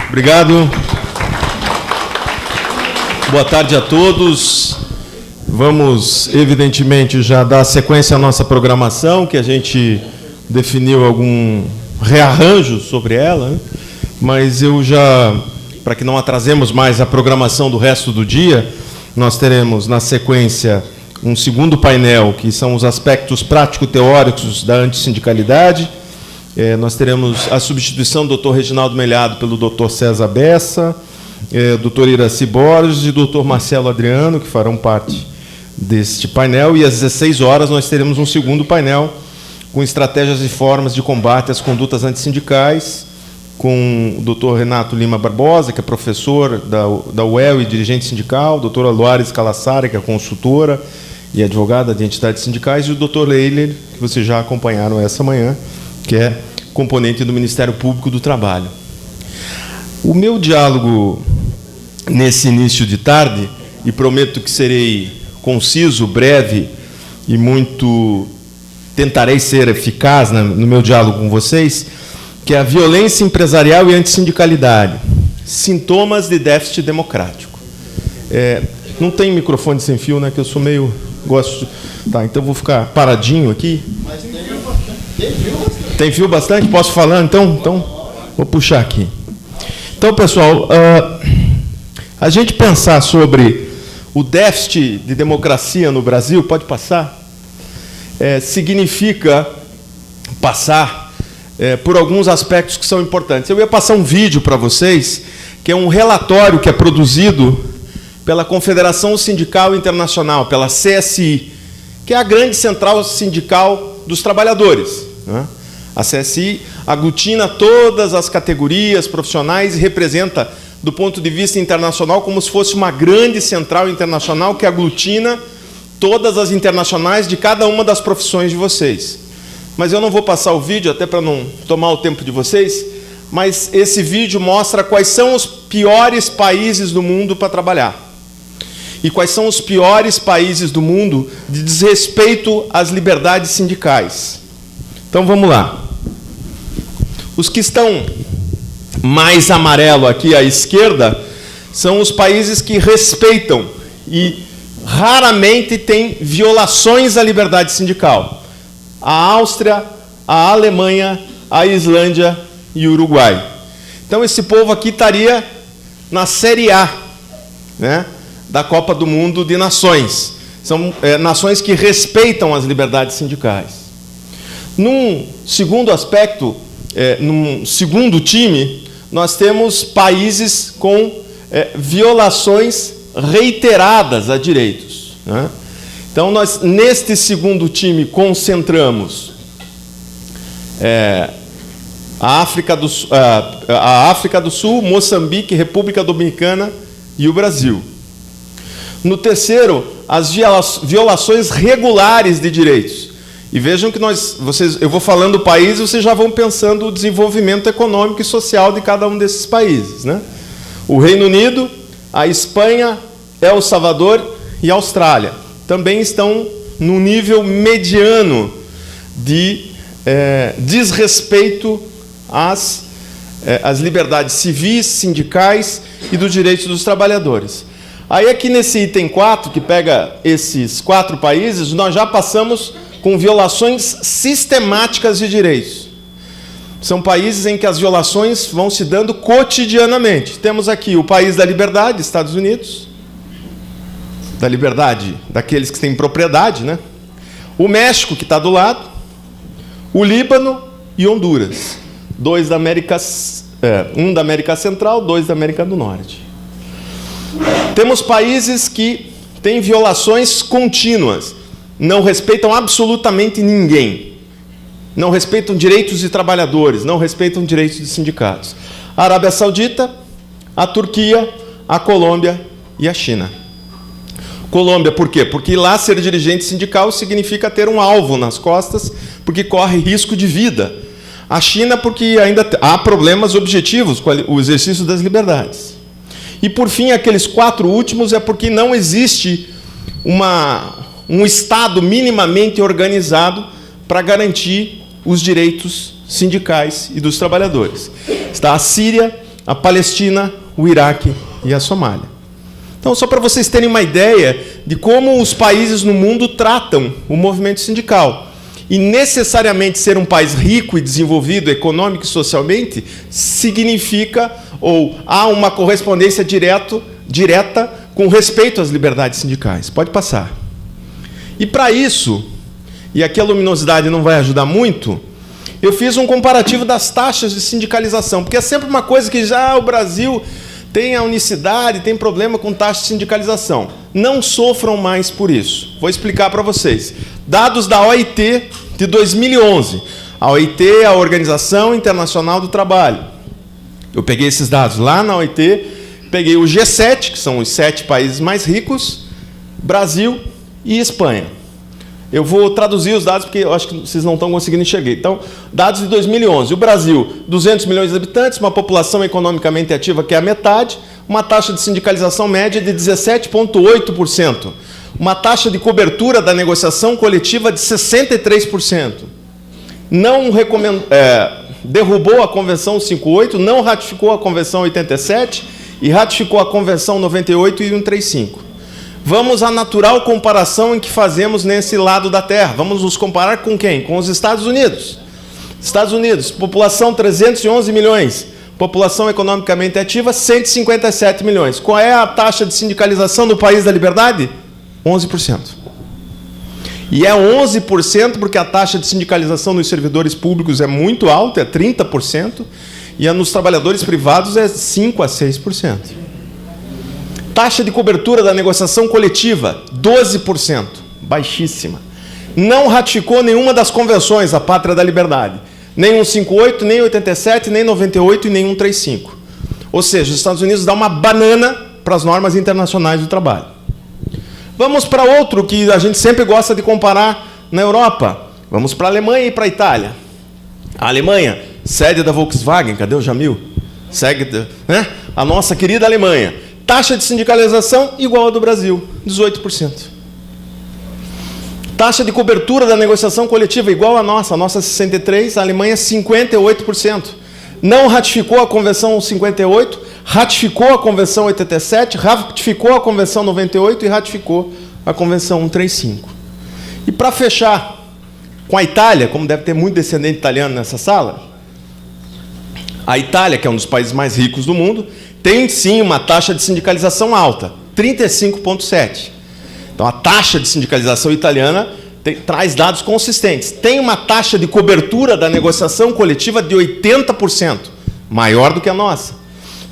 Obrigado. Boa tarde a todos. Vamos, evidentemente, já dar sequência à nossa programação, que a gente definiu algum rearranjo sobre ela, né? Mas eu já, para que não atrasemos mais a programação do resto do dia, nós teremos, na sequência, um segundo painel, que são os aspectos prático-teóricos da antissindicalidade. Nós teremos a substituição do Dr. Reginaldo Melhado pelo Dr. César Bessa, Dr. Iraci Borges e Dr. Marcelo Adriano, que farão parte deste painel. E às 16 horas nós teremos um segundo painel com estratégias e formas de combate às condutas antissindicais, com o Dr. Renato Lima Barbosa, que é professor da UEL e dirigente sindical, a doutora Luares Calassara, que é consultora e advogada de entidades sindicais, e o Dr. Leiler, que vocês já acompanharam essa manhã, que é componente do Ministério Público do Trabalho. O meu diálogo nesse início de tarde, e prometo que serei conciso, breve e tentarei ser eficaz no meu diálogo com vocês, que é a violência empresarial e antissindicalidade, sintomas de déficit democrático. Não tem microfone sem fio, né? Que eu sou meio... gosto. Tá, então vou ficar paradinho aqui. Mas tem fio bastante. Tem fio bastante? Posso falar? Então vou puxar aqui. Então, pessoal, a gente pensar sobre o déficit de democracia no Brasil, pode passar? Significa passar por alguns aspectos que são importantes. Eu ia passar um vídeo para vocês, que é um relatório que é produzido pela Confederação Sindical Internacional, pela CSI, que é a grande central sindical dos trabalhadores, né? A CSI aglutina todas as categorias profissionais e representa, do ponto de vista internacional, como se fosse uma grande central internacional que aglutina todas as internacionais de cada uma das profissões de vocês. Mas eu não vou passar o vídeo, até para não tomar o tempo de vocês, mas esse vídeo mostra quais são os piores países do mundo para trabalhar. E quais são os piores países do mundo de desrespeito às liberdades sindicais. Então, vamos lá. Os que estão mais amarelo aqui à esquerda são os países que respeitam e raramente têm violações à liberdade sindical. A Áustria, a Alemanha, a Islândia e o Uruguai. Então, esse povo aqui estaria na Série A, né, da Copa do Mundo de Nações. São nações que respeitam as liberdades sindicais. Num segundo aspecto, num segundo time, nós temos países com violações reiteradas a direitos, né? Então, nós, neste segundo time, concentramos a África do Sul, Moçambique, República Dominicana e o Brasil. No terceiro, as violações regulares de direitos. E vejam que eu vou falando o país e vocês já vão pensando o desenvolvimento econômico e social de cada um desses países, né? O Reino Unido, a Espanha, El Salvador e a Austrália também estão no nível mediano de desrespeito às liberdades civis, sindicais e dos direitos dos trabalhadores. Aí aqui nesse item 4, que pega esses 4 países, nós já passamos com violações sistemáticas de direitos. São países em que as violações vão se dando cotidianamente. Temos aqui o país da liberdade, Estados Unidos, da liberdade daqueles que têm propriedade, né? O México, que está do lado, o Líbano e Honduras. Um da América Central, 2 da América do Norte. Temos países que têm violações contínuas, não respeitam absolutamente ninguém, não respeitam direitos de trabalhadores, não respeitam direitos de sindicatos. A Arábia Saudita, a Turquia, a Colômbia e a China. Colômbia, por quê? Porque lá ser dirigente sindical significa ter um alvo nas costas, porque corre risco de vida. A China, porque ainda há problemas objetivos com o exercício das liberdades. E, por fim, aqueles 4 últimos é porque não existe um Estado minimamente organizado para garantir os direitos sindicais e dos trabalhadores. Está a Síria, a Palestina, o Iraque e a Somália. Então, só para vocês terem uma ideia de como os países no mundo tratam o movimento sindical. E necessariamente ser um país rico e desenvolvido econômico e socialmente significa, ou há uma correspondência direta com respeito às liberdades sindicais. Pode passar. E para isso, e aqui a luminosidade não vai ajudar muito, eu fiz um comparativo das taxas de sindicalização, porque é sempre uma coisa que já o Brasil tem a unicidade, tem problema com taxa de sindicalização. Não sofram mais por isso. Vou explicar para vocês. Dados da OIT de 2011. A OIT é a Organização Internacional do Trabalho. Eu peguei esses dados lá na OIT, peguei o G7, que são os 7 países mais ricos, Brasil e Espanha. Eu vou traduzir os dados, porque eu acho que vocês não estão conseguindo enxergar. Então, dados de 2011. O Brasil, 200 milhões de habitantes, uma população economicamente ativa que é a metade, uma taxa de sindicalização média de 17,8%. Uma taxa de cobertura da negociação coletiva de 63%. Não derrubou a Convenção 58, não ratificou a Convenção 87 e ratificou a Convenção 98 e 135. Vamos à natural comparação em que fazemos nesse lado da Terra. Vamos nos comparar com quem? Com os Estados Unidos. Estados Unidos, população 311 milhões. População economicamente ativa, 157 milhões. Qual é a taxa de sindicalização no país da liberdade? 11%. E é 11% porque a taxa de sindicalização nos servidores públicos é muito alta, é 30%, e a nos trabalhadores privados é 5% a 6%. Taxa de cobertura da negociação coletiva, 12%, baixíssima. Não ratificou nenhuma das convenções, a Pátria da Liberdade. Nem 158, nem 87, nem 98 e nem 135. Ou seja, os Estados Unidos dão uma banana para as normas internacionais do trabalho. Vamos para outro que a gente sempre gosta de comparar na Europa. Vamos para a Alemanha e para a Itália. A Alemanha, sede da Volkswagen, cadê o Jamil? A nossa querida Alemanha. Taxa de sindicalização igual a do Brasil, 18%. Taxa de cobertura da negociação coletiva igual a nossa 63%, a Alemanha 58%. Não ratificou a Convenção 58, ratificou a Convenção 87, ratificou a Convenção 98 e ratificou a Convenção 135. E para fechar com a Itália, como deve ter muito descendente italiano nessa sala, a Itália, que é um dos países mais ricos do mundo, tem sim uma taxa de sindicalização alta, 35,7%. Então a taxa de sindicalização italiana traz dados consistentes. Tem uma taxa de cobertura da negociação coletiva de 80%, maior do que a nossa.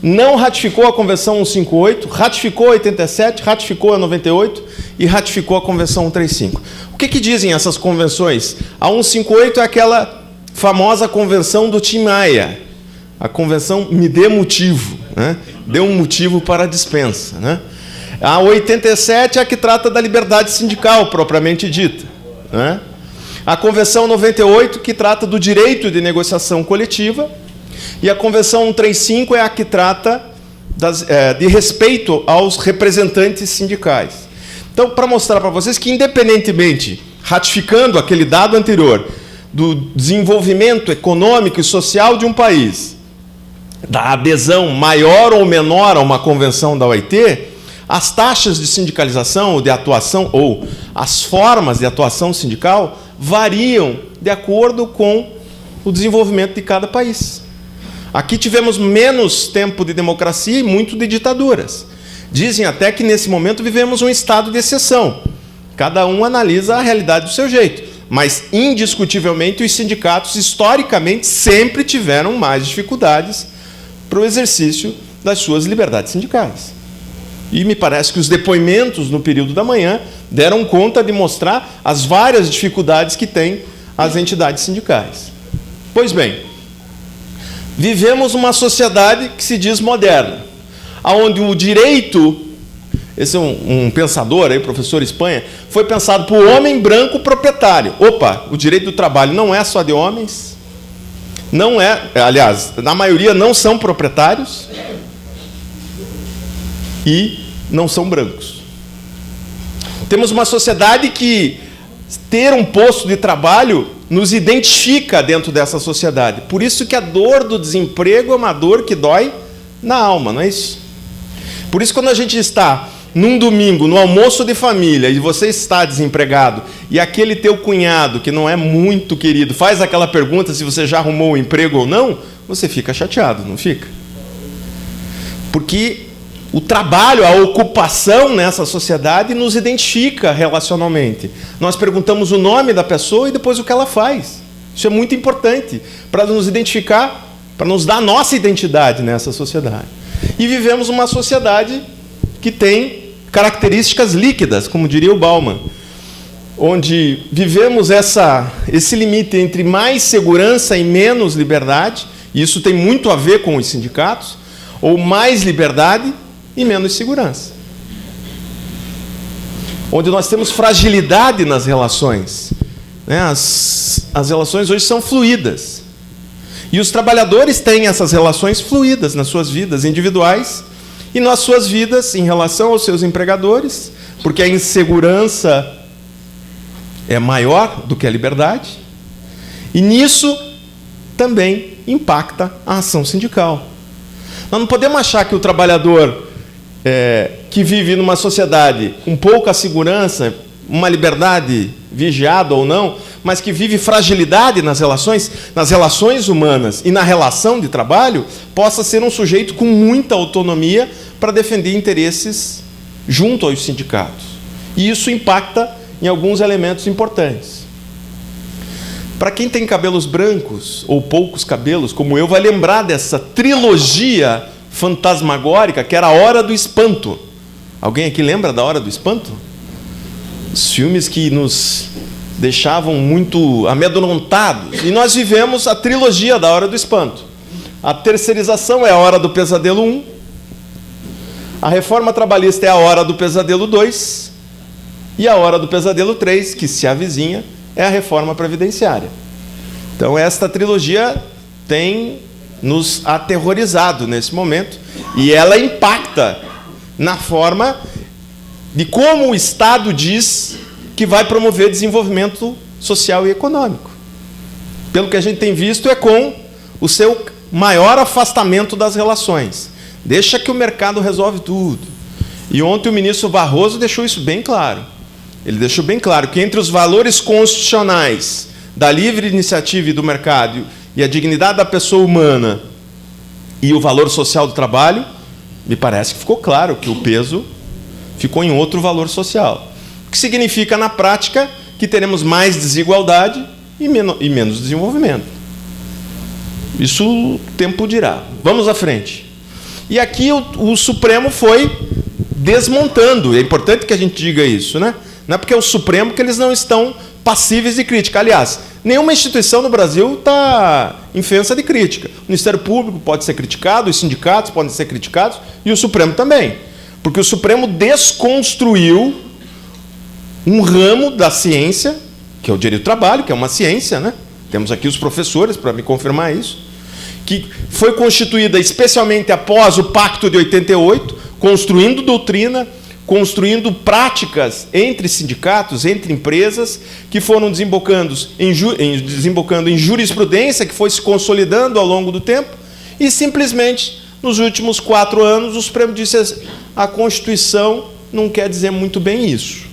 Não ratificou a Convenção 158, ratificou a 87, ratificou a 98 e ratificou a Convenção 135. O que dizem essas convenções? A 158 é aquela famosa convenção do Tim Maia, a convenção me dê motivo, né? Dê um motivo para a dispensa, né? A 87 é a que trata da liberdade sindical, propriamente dita, né? A Convenção 98, que trata do direito de negociação coletiva, e a Convenção 135 é a que trata de respeito aos representantes sindicais. Então, para mostrar para vocês que, independentemente, ratificando aquele dado anterior, do desenvolvimento econômico e social de um país, da adesão maior ou menor a uma convenção da OIT, as taxas de sindicalização ou de atuação, ou as formas de atuação sindical, variam de acordo com o desenvolvimento de cada país. Aqui tivemos menos tempo de democracia e muito de ditaduras. Dizem até que, nesse momento, vivemos um estado de exceção. Cada um analisa a realidade do seu jeito. Mas, indiscutivelmente, os sindicatos, historicamente, sempre tiveram mais dificuldades para o exercício das suas liberdades sindicais. E me parece que os depoimentos no período da manhã deram conta de mostrar as várias dificuldades que têm as entidades sindicais. Pois bem, vivemos uma sociedade que se diz moderna, onde o direito, esse é um pensador, aí, professor Espanha, foi pensado por homem branco proprietário. Opa, o direito do trabalho não é só de homens, não é, aliás, na maioria não são proprietários e não são brancos. Temos uma sociedade que ter um posto de trabalho nos identifica dentro dessa sociedade. Por isso que a dor do desemprego é uma dor que dói na alma, não é isso? Por isso, quando a gente está num domingo, no almoço de família, e você está desempregado, e aquele teu cunhado, que não é muito querido, faz aquela pergunta se você já arrumou um emprego ou não, você fica chateado, não fica? Porque o trabalho, a ocupação nessa sociedade nos identifica relacionalmente. Nós perguntamos o nome da pessoa e depois o que ela faz. Isso é muito importante para nos identificar, para nos dar a nossa identidade nessa sociedade. E vivemos uma sociedade que tem características líquidas, como diria o Bauman, onde vivemos esse limite entre mais segurança e menos liberdade, e isso tem muito a ver com os sindicatos, ou mais liberdade e menos segurança. Onde nós temos fragilidade nas relações. As relações hoje são fluídas. E os trabalhadores têm essas relações fluídas nas suas vidas individuais e nas suas vidas em relação aos seus empregadores, porque a insegurança é maior do que a liberdade. E nisso também impacta a ação sindical. Nós não podemos achar que o trabalhador que vive numa sociedade com pouca segurança, uma liberdade vigiada ou não, mas que vive fragilidade nas relações humanas e na relação de trabalho, possa ser um sujeito com muita autonomia para defender interesses junto aos sindicatos. E isso impacta em alguns elementos importantes. Para quem tem cabelos brancos ou poucos cabelos, como eu, vai lembrar dessa trilogia fantasmagórica que era a Hora do Espanto. Alguém aqui lembra da Hora do Espanto? Os filmes que nos deixavam muito amedrontados. E nós vivemos a trilogia da Hora do Espanto. A terceirização é a Hora do Pesadelo 1. A reforma trabalhista é a Hora do Pesadelo 2. E a Hora do Pesadelo 3, que se avizinha, é a reforma previdenciária. Então, esta trilogia tem nos aterrorizado nesse momento, e ela impacta na forma de como o Estado diz que vai promover desenvolvimento social e econômico. Pelo que a gente tem visto, é com o seu maior afastamento das relações. Deixa que o mercado resolve tudo. E ontem o ministro Barroso deixou isso bem claro. Ele deixou bem claro que entre os valores constitucionais da livre iniciativa e do mercado e a dignidade da pessoa humana e o valor social do trabalho, me parece que ficou claro que o peso ficou em outro valor social. O que significa, na prática, que teremos mais desigualdade e menos desenvolvimento. Isso o tempo dirá. Vamos à frente. E aqui o Supremo foi desmontando. É importante que a gente diga isso, né? Não é porque é o Supremo que eles não estão passíveis de crítica. Aliás, nenhuma instituição no Brasil está infensa de crítica. O Ministério Público pode ser criticado, os sindicatos podem ser criticados, e o Supremo também. Porque o Supremo desconstruiu um ramo da ciência, que é o direito do trabalho, que é uma ciência, né? Temos aqui os professores para me confirmar isso, que foi constituída especialmente após o Pacto de 88, construindo doutrina, construindo práticas entre sindicatos, entre empresas, que foram desembocando em jurisprudência, que foi se consolidando ao longo do tempo, e simplesmente, nos últimos 4 anos, o Supremo disse: a Constituição não quer dizer muito bem isso.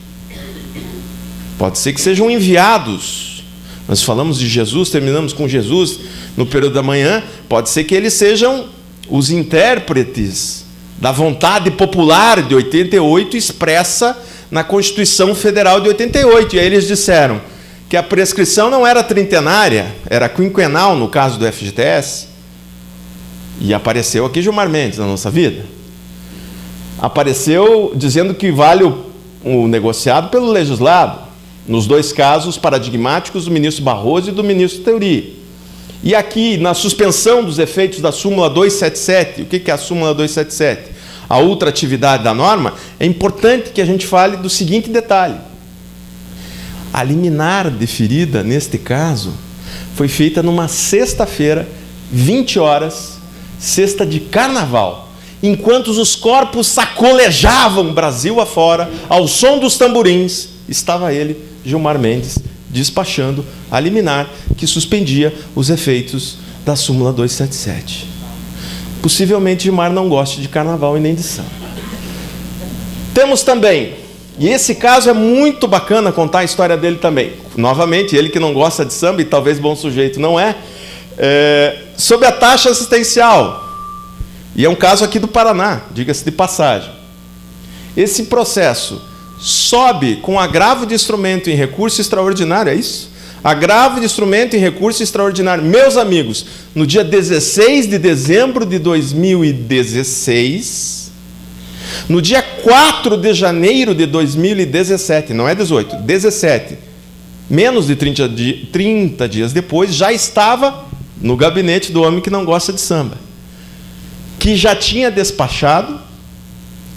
Pode ser que sejam enviados. Nós falamos de Jesus, terminamos com Jesus no período da manhã, pode ser que eles sejam os intérpretes da vontade popular de 88 expressa na Constituição Federal de 88. E aí eles disseram que a prescrição não era trintenária, era quinquenal no caso do FGTS. E apareceu aqui Gilmar Mendes na nossa vida. Apareceu dizendo que vale o negociado pelo legislado, nos 2 casos paradigmáticos do ministro Barroso e do ministro Theory. E aqui, na suspensão dos efeitos da súmula 277, o que é a súmula 277? A ultratividade da norma, é importante que a gente fale do seguinte detalhe. A liminar deferida, neste caso, foi feita numa sexta-feira, 20 horas, sexta de carnaval, enquanto os corpos sacolejavam Brasil afora, ao som dos tamborins, estava ele, Gilmar Mendes, despachando a liminar que suspendia os efeitos da súmula 277. possivelmente Gilmar não goste de carnaval e nem de samba. Temos também, e esse caso é muito bacana contar a história dele também. Novamente, ele que não gosta de samba e talvez bom sujeito não é, sobre a taxa assistencial. E é um caso aqui do Paraná, diga-se de passagem. Esse processo sobe com agravo de instrumento em recurso extraordinário, é isso? Agravo de instrumento em recurso extraordinário. Meus amigos, no dia 16 de dezembro de 2016, no dia 4 de janeiro de 2017, não é 18, 17, menos de 30 dias depois, já estava no gabinete do homem que não gosta de samba, que já tinha despachado,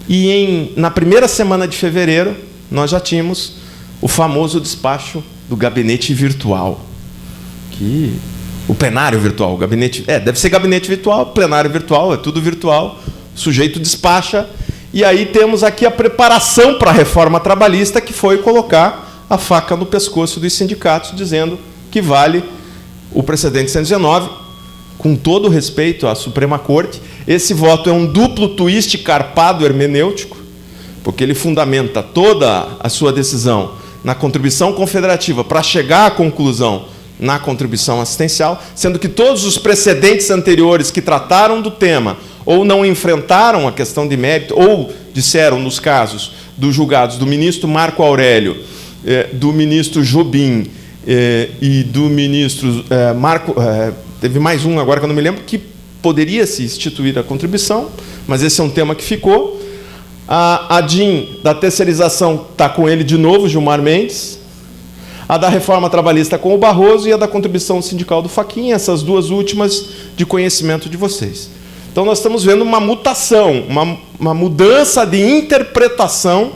e na primeira semana de fevereiro, nós já tínhamos o famoso despacho do gabinete virtual. O plenário virtual, o gabinete... deve ser gabinete virtual, plenário virtual, é tudo virtual, o sujeito despacha, e aí temos aqui a preparação para a reforma trabalhista, que foi colocar a faca no pescoço dos sindicatos, dizendo que vale o precedente 119, com todo o respeito à Suprema Corte. Esse voto é um duplo twist carpado hermenêutico, porque ele fundamenta toda a sua decisão na contribuição confederativa para chegar à conclusão na contribuição assistencial, sendo que todos os precedentes anteriores que trataram do tema ou não enfrentaram a questão de mérito, ou disseram, nos casos dos julgados do ministro Marco Aurélio, do ministro Jobim e do ministro teve mais um agora que eu não me lembro, que poderia se instituir a contribuição, mas esse é um tema que ficou. A DIN da terceirização está com ele de novo, Gilmar Mendes. A da reforma trabalhista com o Barroso e a da contribuição sindical do Fachin, essas duas últimas de conhecimento de vocês. Então, nós estamos vendo uma mutação, uma mudança de interpretação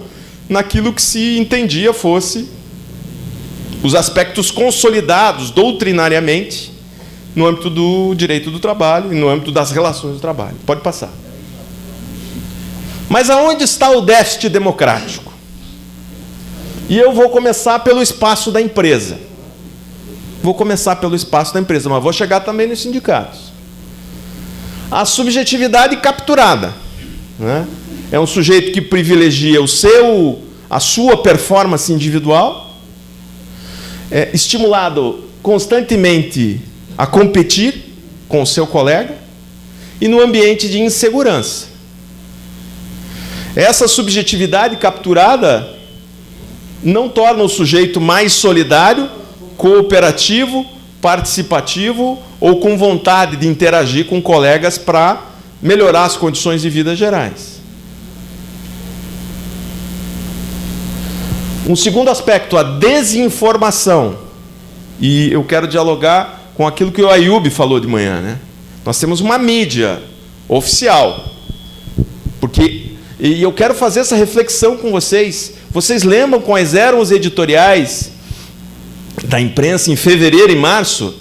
naquilo que se entendia fosse os aspectos consolidados doutrinariamente no âmbito do direito do trabalho e no âmbito das relações do trabalho. Pode passar. Mas aonde está o déficit democrático? E eu vou começar pelo espaço da empresa. Mas vou chegar também nos sindicatos. A subjetividade capturada, né? É um sujeito que privilegia a sua performance individual, estimulado constantemente a competir com o seu colega, e no ambiente de insegurança. Essa subjetividade capturada não torna o sujeito mais solidário, cooperativo, participativo ou com vontade de interagir com colegas para melhorar as condições de vida gerais. Um segundo aspecto, a desinformação. E eu quero dialogar com aquilo que o Ayub falou de manhã, né? Nós temos uma mídia oficial. E eu quero fazer essa reflexão com vocês. Vocês lembram quais eram os editoriais da imprensa em fevereiro e março,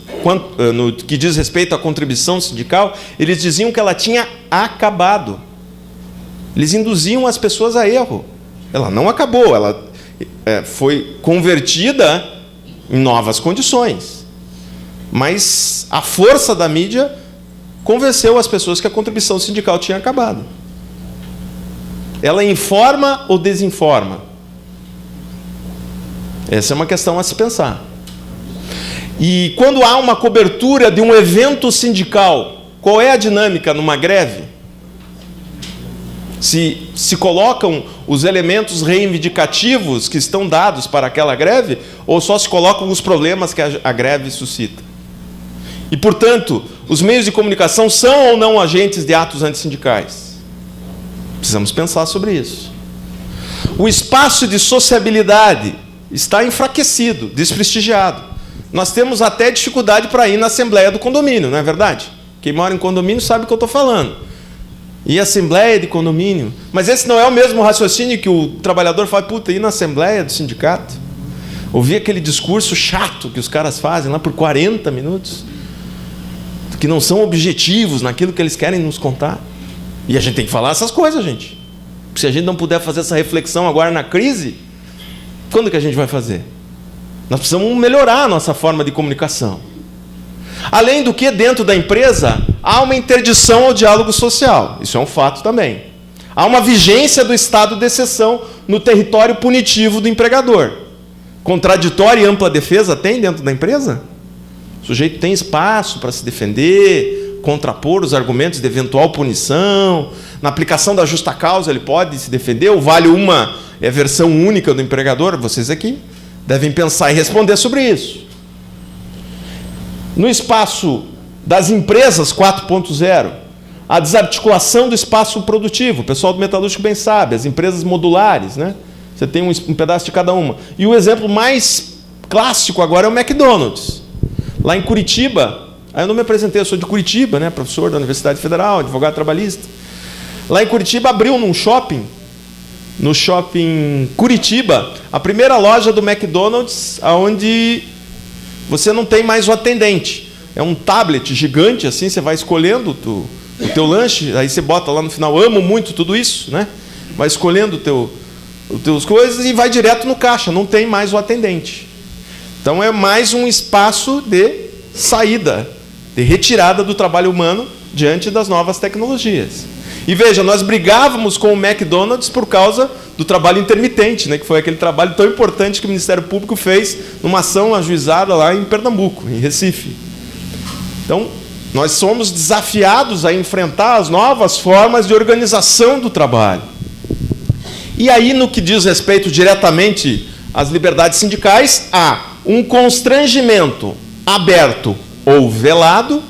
no que diz respeito à contribuição sindical? Eles diziam que ela tinha acabado. Eles induziam as pessoas a erro. Ela não acabou, ela foi convertida em novas condições. Mas a força da mídia convenceu as pessoas que a contribuição sindical tinha acabado. Ela informa ou desinforma? Essa é uma questão a se pensar. E quando há uma cobertura de um evento sindical, qual é a dinâmica numa greve? Se colocam os elementos reivindicativos que estão dados para aquela greve, ou só se colocam os problemas que a greve suscita? E, portanto, os meios de comunicação são ou não agentes de atos antissindicais? Precisamos pensar sobre isso. O espaço de sociabilidade está enfraquecido, desprestigiado. Nós temos até dificuldade para ir na assembleia do condomínio, não é verdade? Quem mora em condomínio sabe o que eu estou falando. E assembleia de condomínio. Mas esse não é o mesmo raciocínio que o trabalhador fala, puta, ir na assembleia do sindicato? Ouvir aquele discurso chato que os caras fazem lá por 40 minutos, que não são objetivos naquilo que eles querem nos contar. E a gente tem que falar essas coisas, gente. Se a gente não puder fazer essa reflexão agora na crise, quando que a gente vai fazer? Nós precisamos melhorar a nossa forma de comunicação. Além do que, dentro da empresa, há uma interdição ao diálogo social. Isso é um fato também. Há uma vigência do estado de exceção no território punitivo do empregador. Contraditória e ampla defesa tem dentro da empresa? O sujeito tem espaço para se defender, contrapor os argumentos de eventual punição. Na aplicação da justa causa ele pode se defender, ou vale uma versão única do empregador? Vocês aqui devem pensar e responder sobre isso. No espaço das empresas 4.0, a desarticulação do espaço produtivo. O pessoal do metalúrgico bem sabe, as empresas modulares, né? Você tem um pedaço de cada uma. E o exemplo mais clássico agora é o McDonald's. Lá em Curitiba, eu não me apresentei, eu sou de Curitiba, né? Professor da Universidade Federal, advogado trabalhista. Lá em Curitiba abriu no shopping Curitiba, a primeira loja do McDonald's, onde você não tem mais o atendente. É um tablet gigante, assim, você vai escolhendo o teu lanche, aí você bota lá no final, amo muito tudo isso, né? Vai escolhendo os teus coisas e vai direto no caixa, não tem mais o atendente. Então é mais um espaço de saída, de retirada do trabalho humano diante das novas tecnologias. E veja, nós brigávamos com o McDonald's por causa do trabalho intermitente, né? Que foi aquele trabalho tão importante que o Ministério Público fez numa ação ajuizada lá em Pernambuco, em Recife. Então, nós somos desafiados a enfrentar as novas formas de organização do trabalho. E aí, no que diz respeito diretamente às liberdades sindicais, há um constrangimento aberto ou velado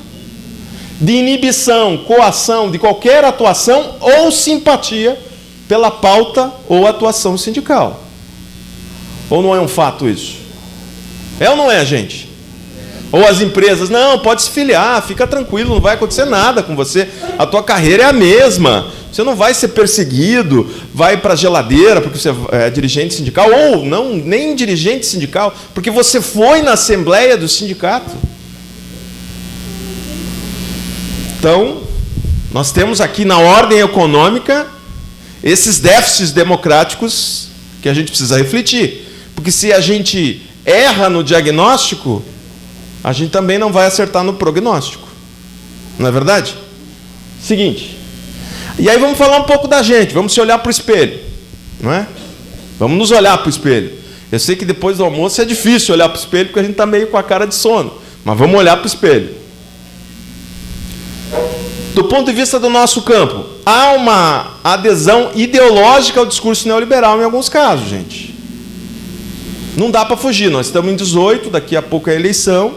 de inibição, coação de qualquer atuação ou simpatia pela pauta ou atuação sindical. Ou não é um fato isso? É ou não é, gente? Ou as empresas, não, pode se filiar, fica tranquilo, não vai acontecer nada com você, a tua carreira é a mesma, você não vai ser perseguido, vai para a geladeira porque você é dirigente sindical, ou não, nem dirigente sindical, porque você foi na assembleia do sindicato. Então, nós temos aqui na ordem econômica esses déficits democráticos que a gente precisa refletir, porque se a gente erra no diagnóstico, a gente também não vai acertar no prognóstico. Não é verdade? Seguinte. E aí vamos falar um pouco da gente, vamos se olhar para o espelho. Não é? Vamos nos olhar para o espelho. Eu sei que depois do almoço é difícil olhar para o espelho, porque a gente está meio com a cara de sono. Mas vamos olhar para o espelho. Do ponto de vista do nosso campo, há uma adesão ideológica ao discurso neoliberal em alguns casos, gente. Não dá para fugir, nós estamos em 18, daqui a pouco é a eleição,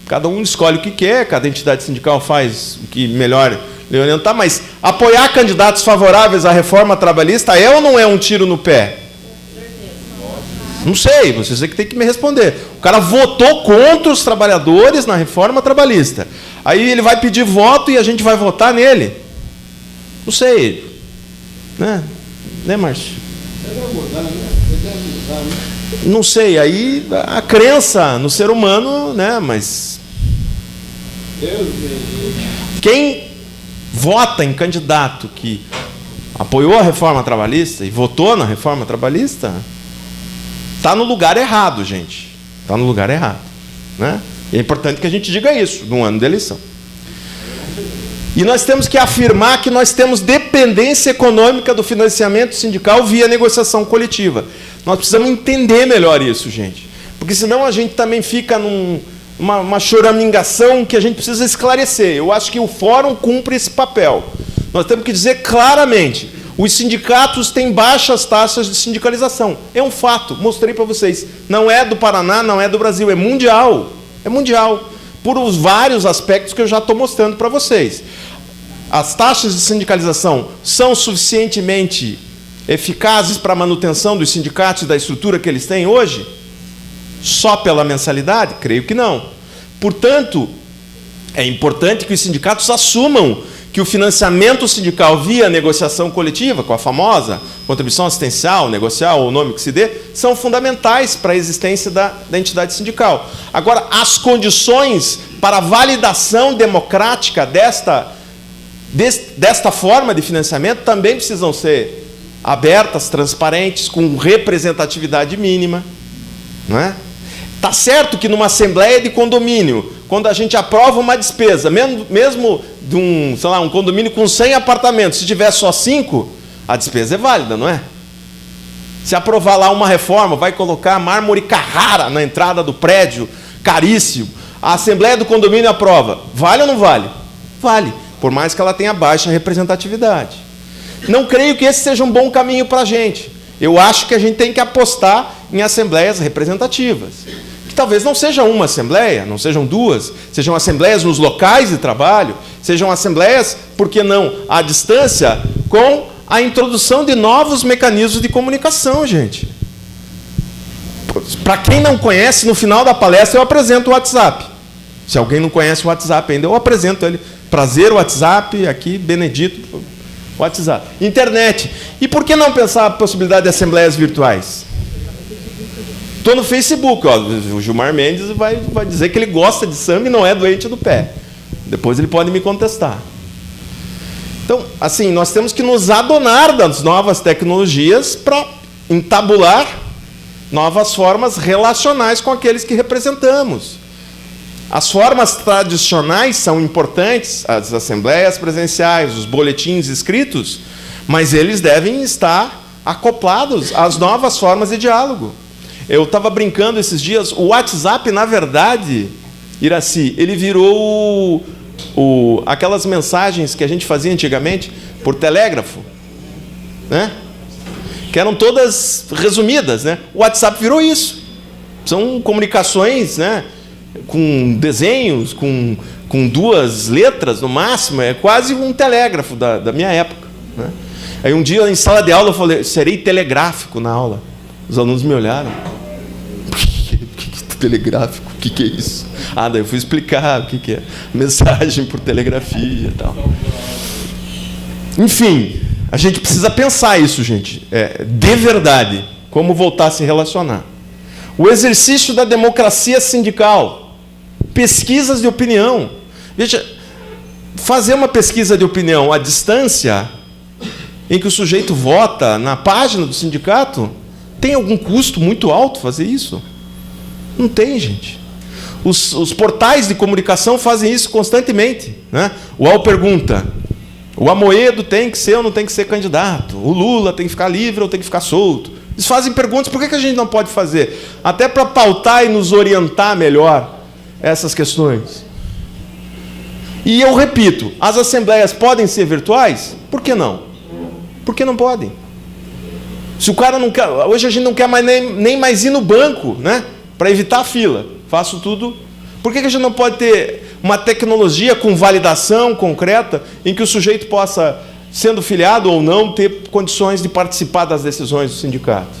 cada um escolhe o que quer, cada entidade sindical faz o que melhor lhe orientar, mas apoiar candidatos favoráveis à reforma trabalhista é ou não é um tiro no pé? Não sei, vocês é que tem que me responder. O cara votou contra os trabalhadores na reforma trabalhista. Aí ele vai pedir voto e a gente vai votar nele? Não sei. Né, Márcio? Não sei, aí a crença no ser humano, né, mas quem vota em candidato que apoiou a reforma trabalhista e votou na reforma trabalhista está no lugar errado, gente. Está no lugar errado, né? E é importante que a gente diga isso no ano da eleição. E nós temos que afirmar que nós temos dependência econômica do financiamento sindical via negociação coletiva. Nós precisamos entender melhor isso, gente. Porque senão a gente também fica numa choramingação que a gente precisa esclarecer. Eu acho que o fórum cumpre esse papel. Nós temos que dizer claramente, os sindicatos têm baixas taxas de sindicalização. É um fato, mostrei para vocês. Não é do Paraná, não é do Brasil, é mundial. É mundial. Por os vários aspectos que eu já estou mostrando para vocês. As taxas de sindicalização são suficientemente eficazes para a manutenção dos sindicatos e da estrutura que eles têm hoje? Só pela mensalidade? Creio que não. Portanto, é importante que os sindicatos assumam que o financiamento sindical via negociação coletiva, com a famosa contribuição assistencial, negocial, ou o nome que se dê, são fundamentais para a existência da entidade sindical. Agora, as condições para a validação democrática desta forma de financiamento também precisam ser abertas, transparentes, com representatividade mínima. Não é? Tá certo que numa assembleia de condomínio, quando a gente aprova uma despesa, mesmo de um, sei lá, um condomínio com 100 apartamentos, se tiver só 5, a despesa é válida, não é? Se aprovar lá uma reforma, vai colocar mármore Carrara na entrada do prédio, caríssimo. A assembleia do condomínio aprova. Vale ou não vale? Vale, por mais que ela tenha baixa representatividade. Não creio que esse seja um bom caminho para a gente. Eu acho que a gente tem que apostar em assembleias representativas. Que talvez não seja uma assembleia, não sejam duas, sejam assembleias nos locais de trabalho, sejam assembleias, por que não, à distância, com a introdução de novos mecanismos de comunicação, gente. Para quem não conhece, no final da palestra eu apresento o WhatsApp. Se alguém não conhece o WhatsApp ainda, eu apresento ele. Prazer, WhatsApp, aqui, Benedito, WhatsApp. Internet. E por que não pensar a possibilidade de assembleias virtuais? Estou no Facebook, ó, o Gilmar Mendes vai dizer que ele gosta de samba e não é doente do pé. Depois ele pode me contestar. Então, assim, nós temos que nos adonar das novas tecnologias para entabular novas formas relacionais com aqueles que representamos. As formas tradicionais são importantes, as assembleias presenciais, os boletins escritos, mas eles devem estar acoplados às novas formas de diálogo. Eu estava brincando esses dias, o WhatsApp, na verdade, Iraci, ele virou aquelas mensagens que a gente fazia antigamente por telégrafo, né? Que eram todas resumidas, né? O WhatsApp virou isso. São comunicações, né? Com desenhos, com 2 letras no máximo, é quase um telégrafo da minha época, né? Aí um dia em sala de aula eu falei, serei telegráfico na aula. Os alunos me olharam. Telegráfico, o que é isso? Ah, daí eu fui explicar o que é mensagem por telegrafia e tal. Enfim, a gente precisa pensar isso, gente, de verdade, como voltar a se relacionar. O exercício da democracia sindical, pesquisas de opinião. Veja, fazer uma pesquisa de opinião à distância, em que o sujeito vota na página do sindicato, tem algum custo muito alto fazer isso? Não tem, gente. Os portais de comunicação fazem isso constantemente, né? O UOL pergunta, o Amoedo tem que ser ou não tem que ser candidato? O Lula tem que ficar livre ou tem que ficar solto? Eles fazem perguntas, por que a gente não pode fazer? Até para pautar e nos orientar melhor essas questões. E eu repito, as assembleias podem ser virtuais? Por que não? Por que não podem? Se o cara não quer... Hoje a gente não quer mais nem mais ir no banco, né? Para evitar a fila. Faço tudo. Por que a gente não pode ter uma tecnologia com validação concreta em que o sujeito possa, sendo filiado ou não, ter condições de participar das decisões do sindicato?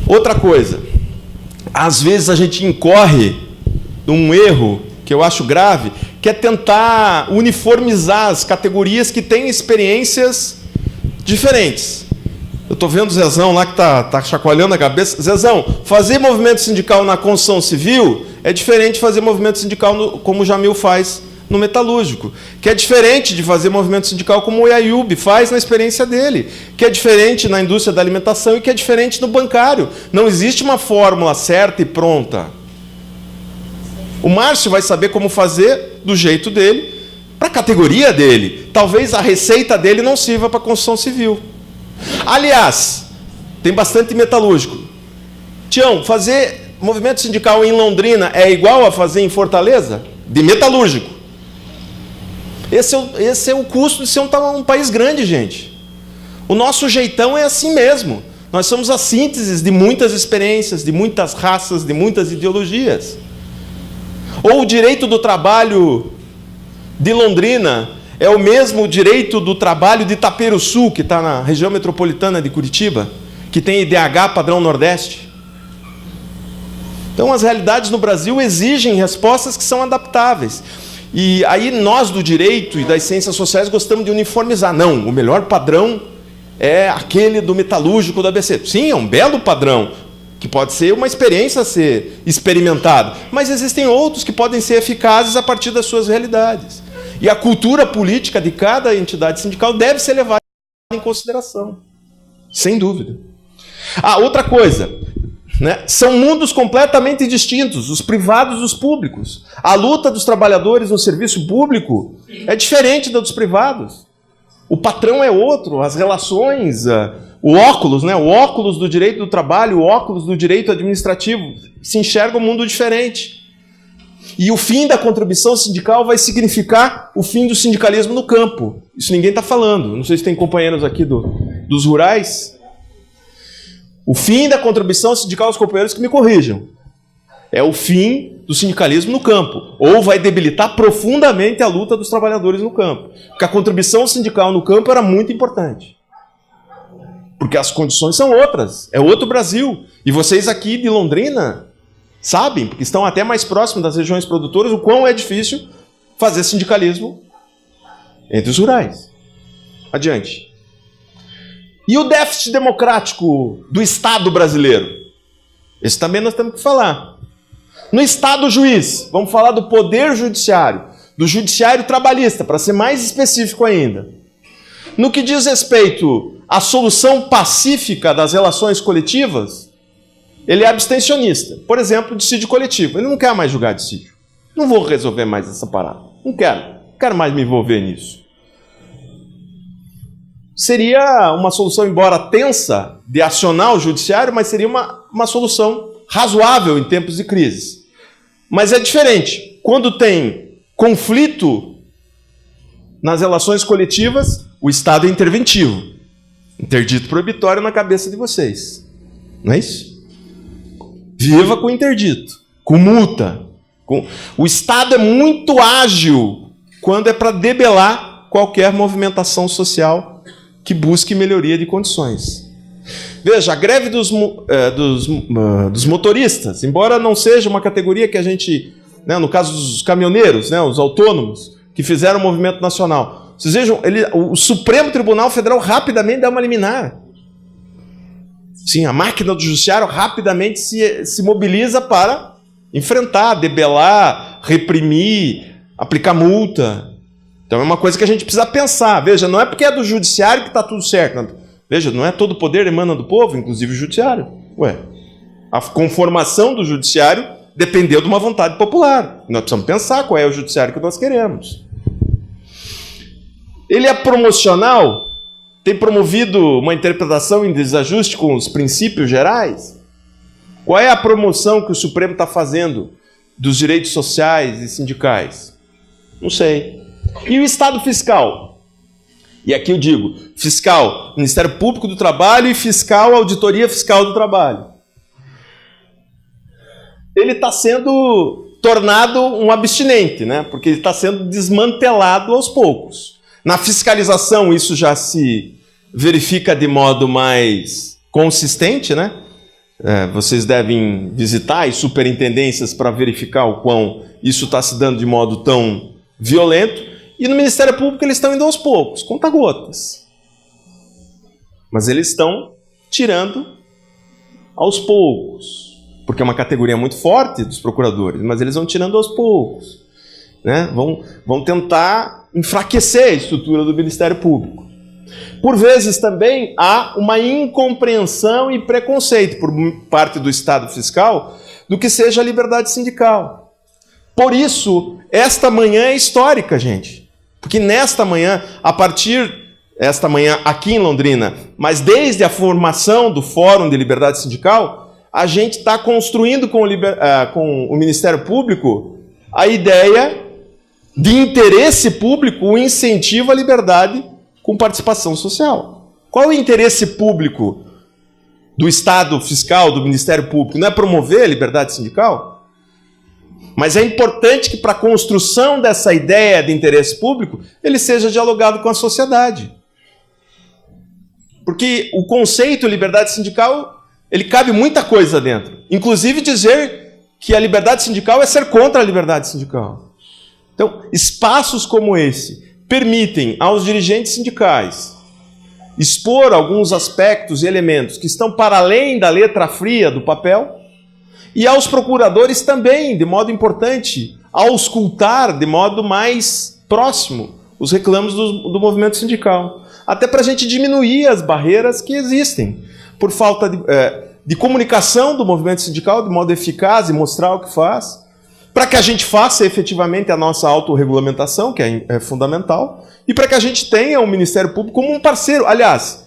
Outra coisa. Às vezes a gente incorre num erro que eu acho grave, que é tentar uniformizar as categorias que têm experiências diferentes. Eu estou vendo o Zezão lá que está chacoalhando a cabeça. Zezão, fazer movimento sindical na construção civil é diferente de fazer movimento sindical como o Jamil faz no metalúrgico, que é diferente de fazer movimento sindical como o Iaiub faz na experiência dele, que é diferente na indústria da alimentação e que é diferente no bancário. Não existe uma fórmula certa e pronta. O Márcio vai saber como fazer do jeito dele, para a categoria dele. Talvez a receita dele não sirva para a construção civil. Aliás, tem bastante metalúrgico. Tião, fazer movimento sindical em Londrina é igual a fazer em Fortaleza? De metalúrgico. Esse é o custo de ser um país grande, gente. O nosso jeitão é assim mesmo. Nós somos a síntese de muitas experiências, de muitas raças, de muitas ideologias. Ou o direito do trabalho de Londrina é o mesmo direito do trabalho de Itaperuçu, que está na região metropolitana de Curitiba, que tem IDH padrão Nordeste. Então, as realidades no Brasil exigem respostas que são adaptáveis. E aí nós do direito e das ciências sociais gostamos de uniformizar. Não, o melhor padrão é aquele do metalúrgico do ABC. Sim, é um belo padrão, que pode ser uma experiência a ser experimentada, mas existem outros que podem ser eficazes a partir das suas realidades. E a cultura política de cada entidade sindical deve ser levada em consideração, sem dúvida. Outra coisa, né? São mundos completamente distintos, os privados e os públicos. A luta dos trabalhadores no serviço público é diferente da dos privados. O patrão é outro, as relações, o óculos, né? O óculos do direito do trabalho, o óculos do direito administrativo, se enxerga um mundo diferente. E o fim da contribuição sindical vai significar o fim do sindicalismo no campo. Isso ninguém está falando. Não sei se tem companheiros aqui dos rurais. O fim da contribuição sindical, os companheiros que me corrijam, é o fim do sindicalismo no campo. Ou vai debilitar profundamente a luta dos trabalhadores no campo. Porque a contribuição sindical no campo era muito importante. Porque as condições são outras. É outro Brasil. E vocês aqui de Londrina sabem, porque estão até mais próximos das regiões produtoras, o quão é difícil fazer sindicalismo entre os rurais. Adiante. E o déficit democrático do Estado brasileiro? Esse também nós temos que falar. No Estado juiz, vamos falar do poder judiciário, do judiciário trabalhista, para ser mais específico ainda. No que diz respeito à solução pacífica das relações coletivas, ele é abstencionista. Por exemplo, dissídio coletivo. Ele não quer mais julgar dissídio. Não vou resolver mais essa parada. Não quero mais me envolver nisso. Seria uma solução, embora tensa, de acionar o judiciário, mas seria uma solução razoável em tempos de crise. Mas é diferente. Quando tem conflito nas relações coletivas, o Estado é interventivo. Interdito proibitório na cabeça de vocês. Não é isso? Viva com interdito, com multa. O Estado é muito ágil quando é para debelar qualquer movimentação social que busque melhoria de condições. Veja, a greve dos motoristas, embora não seja uma categoria que a gente, né, no caso dos caminhoneiros, né, os autônomos, que fizeram o movimento nacional, vocês vejam, o Supremo Tribunal Federal rapidamente dá uma liminar. Sim, a máquina do judiciário rapidamente se mobiliza para enfrentar, debelar, reprimir, aplicar multa. Então é uma coisa que a gente precisa pensar. Veja, não é porque é do judiciário que está tudo certo. Veja, não é todo o poder emana do povo, inclusive o judiciário. Ué, a conformação do judiciário dependeu de uma vontade popular. Nós precisamos pensar qual é o judiciário que nós queremos. Ele é promocional? Tem promovido uma interpretação em desajuste com os princípios gerais? Qual é a promoção que o Supremo está fazendo dos direitos sociais e sindicais? Não sei. E o Estado fiscal? E aqui eu digo, fiscal, Ministério Público do Trabalho e fiscal, Auditoria Fiscal do Trabalho. Ele está sendo tornado um abstinente, né? Porque ele está sendo desmantelado aos poucos. Na fiscalização isso já se verifica de modo mais consistente, né? Vocês devem visitar as superintendências para verificar o quão isso está se dando de modo tão violento. E no Ministério Público eles estão indo aos poucos, conta-gotas. Mas eles estão tirando aos poucos, porque é uma categoria muito forte dos procuradores, mas eles vão tirando aos poucos, né? Vão tentar enfraquecer a estrutura do Ministério Público. Por vezes também há uma incompreensão e preconceito por parte do Estado fiscal do que seja a liberdade sindical. Por isso, esta manhã é histórica, gente. Porque nesta manhã, esta manhã aqui em Londrina, mas desde a formação do Fórum de Liberdade Sindical, a gente está construindo com o Ministério Público a ideia de interesse público, o incentivo à liberdade com participação social. Qual é o interesse público do Estado fiscal, do Ministério Público? Não é promover a liberdade sindical? Mas é importante que para a construção dessa ideia de interesse público, ele seja dialogado com a sociedade. Porque o conceito de liberdade sindical, ele cabe muita coisa dentro. Inclusive dizer que a liberdade sindical é ser contra a liberdade sindical. Então, espaços como esse permitem aos dirigentes sindicais expor alguns aspectos e elementos que estão para além da letra fria do papel, e aos procuradores também, de modo importante, auscultar de modo mais próximo os reclamos do movimento sindical. Até para a gente diminuir as barreiras que existem, por falta de comunicação do movimento sindical de modo eficaz e mostrar o que faz, para que a gente faça efetivamente a nossa autorregulamentação, que é fundamental, e para que a gente tenha o Ministério Público como um parceiro. Aliás,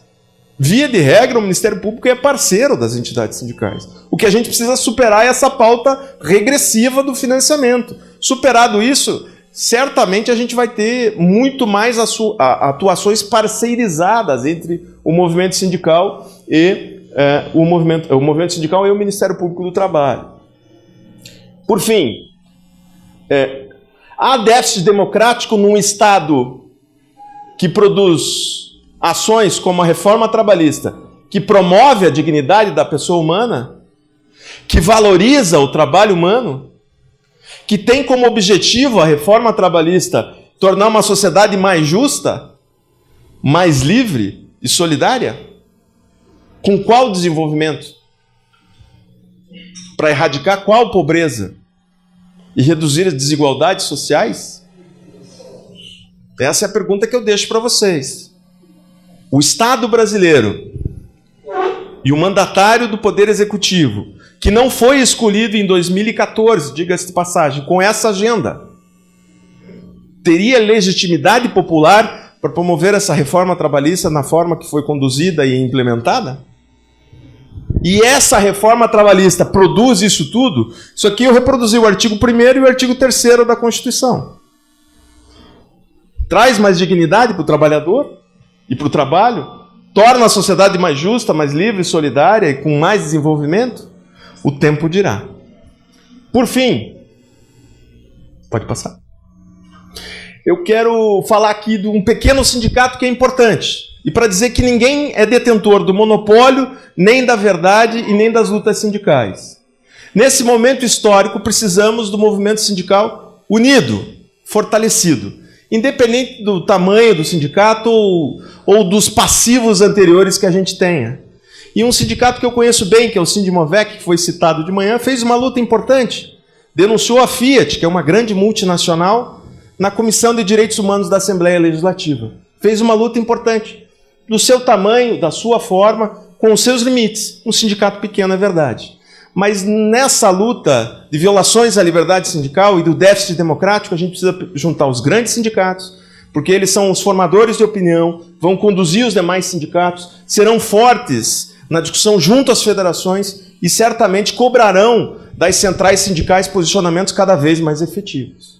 via de regra, o Ministério Público é parceiro das entidades sindicais. O que a gente precisa superar é essa pauta regressiva do financiamento. Superado isso, certamente a gente vai ter muito mais atuações parceirizadas entre o movimento sindical e o movimento sindical e o Ministério Público do Trabalho. Por fim, há déficit democrático num Estado que produz ações como a reforma trabalhista, que promove a dignidade da pessoa humana, que valoriza o trabalho humano, que tem como objetivo a reforma trabalhista tornar uma sociedade mais justa, mais livre e solidária? Com qual desenvolvimento? Para erradicar qual pobreza? E reduzir as desigualdades sociais? Essa é a pergunta que eu deixo para vocês. O Estado brasileiro e o mandatário do Poder Executivo, que não foi escolhido em 2014, diga-se de passagem, com essa agenda, teria legitimidade popular para promover essa reforma trabalhista na forma que foi conduzida e implementada? E essa reforma trabalhista produz isso tudo? Isso aqui eu reproduzi o artigo 1º e o artigo 3º da Constituição. Traz mais dignidade para o trabalhador e para o trabalho? Torna a sociedade mais justa, mais livre, solidária e com mais desenvolvimento? O tempo dirá. Por fim, pode passar. Eu quero falar aqui de um pequeno sindicato que é importante. E para dizer que ninguém é detentor do monopólio, nem da verdade e nem das lutas sindicais. Nesse momento histórico, precisamos do movimento sindical unido, fortalecido, independente do tamanho do sindicato ou dos passivos anteriores que a gente tenha. E um sindicato que eu conheço bem, que é o Sindimovec, que foi citado de manhã, fez uma luta importante. Denunciou a Fiat, que é uma grande multinacional, na Comissão de Direitos Humanos da Assembleia Legislativa. Fez uma luta importante. Do seu tamanho, da sua forma, com os seus limites. Um sindicato pequeno, é verdade. Mas nessa luta de violações à liberdade sindical e do déficit democrático, a gente precisa juntar os grandes sindicatos, porque eles são os formadores de opinião, vão conduzir os demais sindicatos, serão fortes na discussão junto às federações e certamente cobrarão das centrais sindicais posicionamentos cada vez mais efetivos.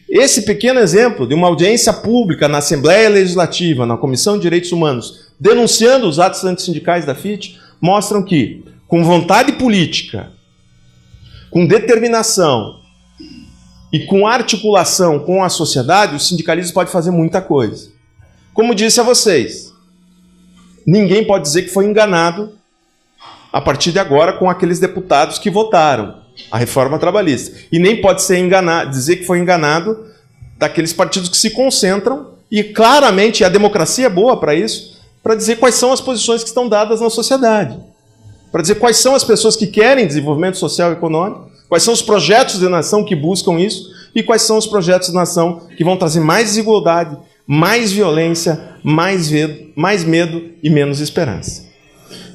Esse pequeno exemplo de uma audiência pública na Assembleia Legislativa, na Comissão de Direitos Humanos, denunciando os atos antissindicais da Fiat, mostram que, com vontade política, com determinação e com articulação com a sociedade, o sindicalismo pode fazer muita coisa. Como disse a vocês, ninguém pode dizer que foi enganado a partir de agora com aqueles deputados que votaram a reforma trabalhista. E nem pode ser dizer que foi enganado daqueles partidos que se concentram, e claramente a democracia é boa para isso, para dizer quais são as posições que estão dadas na sociedade, para dizer quais são as pessoas que querem desenvolvimento social e econômico, quais são os projetos de nação que buscam isso, e quais são os projetos de nação que vão trazer mais desigualdade, mais violência, mais medo e menos esperança.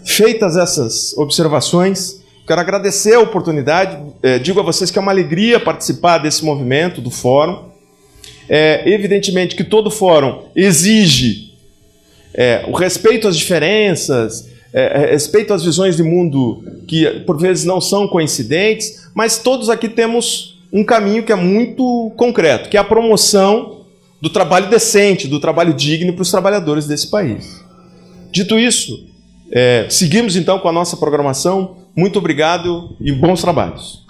Feitas essas observações, quero agradecer a oportunidade, digo a vocês que é uma alegria participar desse movimento, do fórum. Evidentemente que todo fórum exige o respeito às diferenças, respeito às visões de mundo que por vezes não são coincidentes, mas todos aqui temos um caminho que é muito concreto, que é a promoção do trabalho decente, do trabalho digno para os trabalhadores desse país. Dito isso, seguimos então com a nossa programação. Muito obrigado e bons trabalhos.